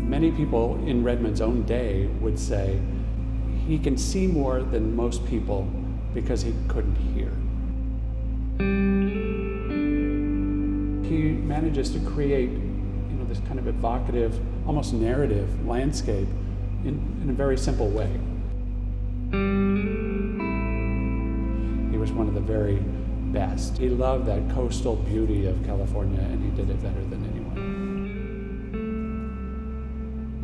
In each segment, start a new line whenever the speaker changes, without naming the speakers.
Many people in Redmond's own day would say he can see more than most people because he couldn't hear. He manages to create, this kind of evocative, almost narrative landscape in a very simple way. He was one of the very best. He loved that coastal beauty of California, and he did it better than anyone.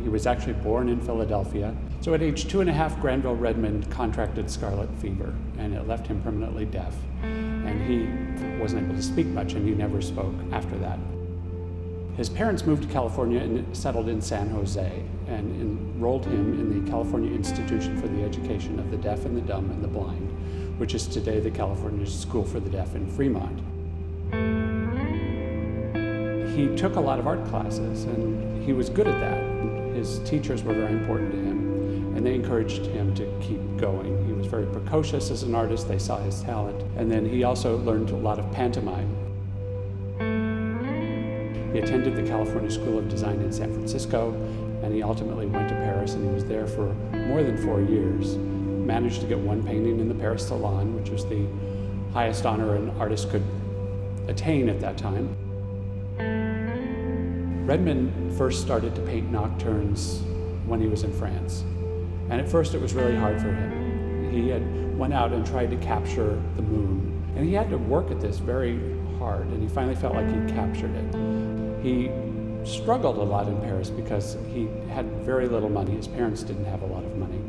He was actually born in Philadelphia. So at age 2.5, Granville Redmond contracted scarlet fever, and it left him permanently deaf. And he wasn't able to speak much, and he never spoke after that. His parents moved to California and settled in San Jose and enrolled him in the California Institution for the Education of the Deaf and the Dumb and the Blind, which is today the California School for the Deaf in Fremont. He took a lot of art classes, and he was good at that. His teachers were very important to him, and they encouraged him to keep going. He was very precocious as an artist. They saw his talent. And then he also learned a lot of pantomime. He attended the California School of Design in San Francisco, and he ultimately went to Paris, and he was there for more than 4 years. Managed to get one painting in the Paris Salon, which was the highest honor an artist could attain at that time. Redmond first started to paint nocturnes when he was in France. And at first it was really hard for him. He had went out and tried to capture the moon. And he had to work at this very hard, and he finally felt like he captured it. He struggled a lot in Paris because he had very little money. His parents didn't have a lot of money.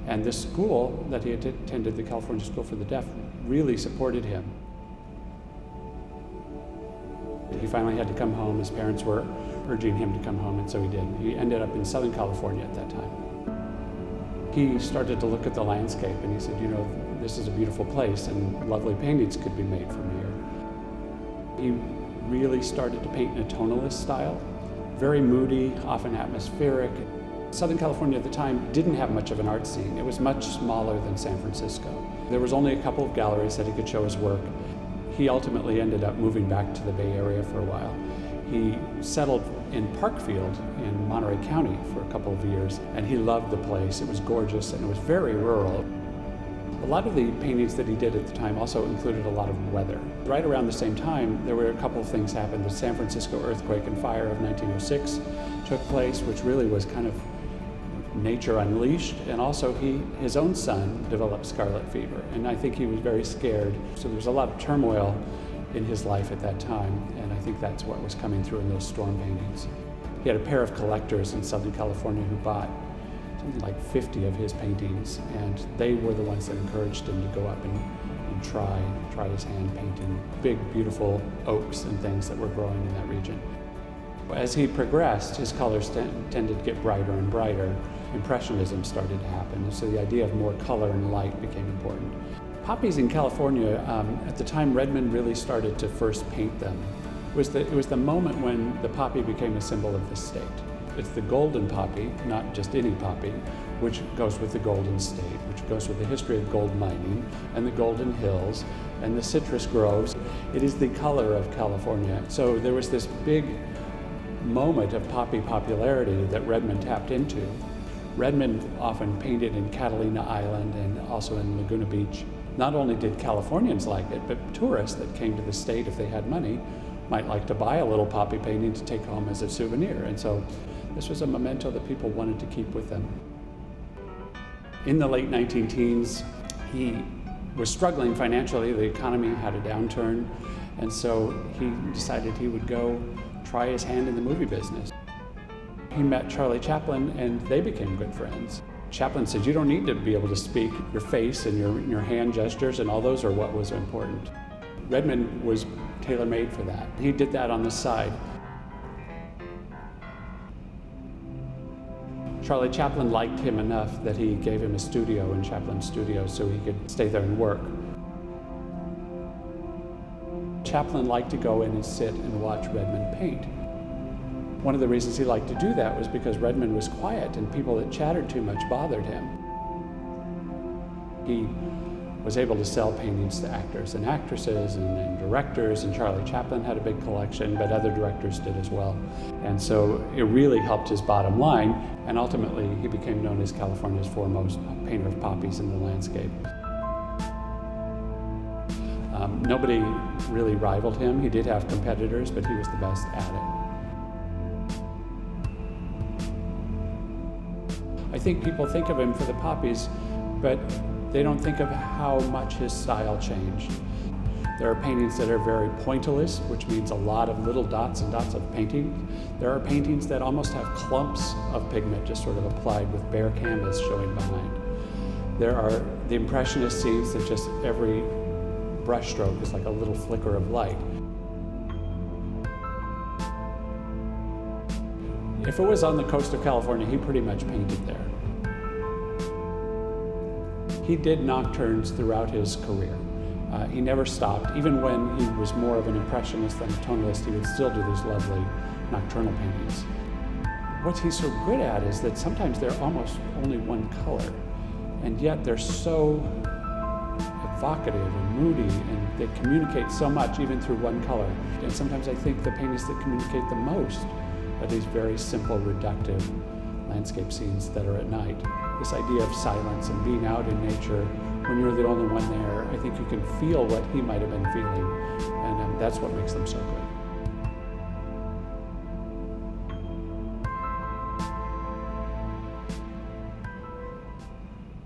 And this school that he attended, the California School for the Deaf, really supported him. He finally had to come home. His parents were urging him to come home, and so he did. He ended up in Southern California at that time. He started to look at the landscape, and he said, this is a beautiful place, and lovely paintings could be made from here. He really started to paint in a tonalist style, very moody, often atmospheric. Southern California at the time didn't have much of an art scene. It was much smaller than San Francisco. There was only a couple of galleries that he could show his work. He ultimately ended up moving back to the Bay Area for a while. He settled in Parkfield in Monterey County for a couple of years, and he loved the place. It was gorgeous, and it was very rural. A lot of the paintings that he did at the time also included a lot of weather. Right around the same time, there were a couple of things happened. The San Francisco earthquake and fire of 1906 took place, which really was kind of nature unleashed, and also his own son developed scarlet fever, and I think he was very scared. So there was a lot of turmoil in his life at that time, and I think that's what was coming through in those storm paintings. He had a pair of collectors in Southern California who bought something like 50 of his paintings, and they were the ones that encouraged him to go up and try his hand painting big, beautiful oaks and things that were growing in that region. As he progressed, his colors tended to get brighter and brighter. Impressionism started to happen, and so the idea of more color and light became important. Poppies in California, at the time Redmond really started to first paint them. It was the moment when the poppy became a symbol of the state. It's the golden poppy, not just any poppy, which goes with the Golden State, which goes with the history of gold mining and the Golden Hills and the citrus groves. It is the color of California. So there was this big moment of poppy popularity that Redmond tapped into. Redmond often painted in Catalina Island and also in Laguna Beach. Not only did Californians like it, but tourists that came to the state, if they had money, might like to buy a little poppy painting to take home as a souvenir. And so this was a memento that people wanted to keep with them. In the late 19-teens, he was struggling financially. The economy had a downturn, and so he decided he would go try his hand in the movie business. He met Charlie Chaplin, and they became good friends. Chaplin said, you don't need to be able to speak. Your face and your hand gestures and all those are what was important. Redmond was tailor-made for that. He did that on the side. Charlie Chaplin liked him enough that he gave him a studio in Chaplin's studio so he could stay there and work. Chaplin liked to go in and sit and watch Redmond paint. One of the reasons he liked to do that was because Redmond was quiet and people that chattered too much bothered him. He was able to sell paintings to actors and actresses and directors, and Charlie Chaplin had a big collection, but other directors did as well. And so it really helped his bottom line, and ultimately he became known as California's foremost painter of poppies in the landscape. Nobody really rivaled him. He did have competitors, but he was the best at it. I think people think of him for the poppies, but they don't think of how much his style changed. There are paintings that are very pointillist, which means a lot of little dots and dots of painting. There are paintings that almost have clumps of pigment just sort of applied with bare canvas showing behind. There are the Impressionist scenes that just every brush stroke is like a little flicker of light. If it was on the coast of California, he pretty much painted there. He did nocturnes throughout his career. He never stopped. Even when he was more of an Impressionist than a Tonalist, he would still do these lovely nocturnal paintings. What he's so good at is that sometimes they're almost only one color, and yet they're so evocative and moody, and they communicate so much even through one color. And sometimes I think the paintings that communicate the most are these very simple, reductive landscape scenes that are at night. This idea of silence and being out in nature when you're the only one there, I think you can feel what he might have been feeling, and that's what makes them so good.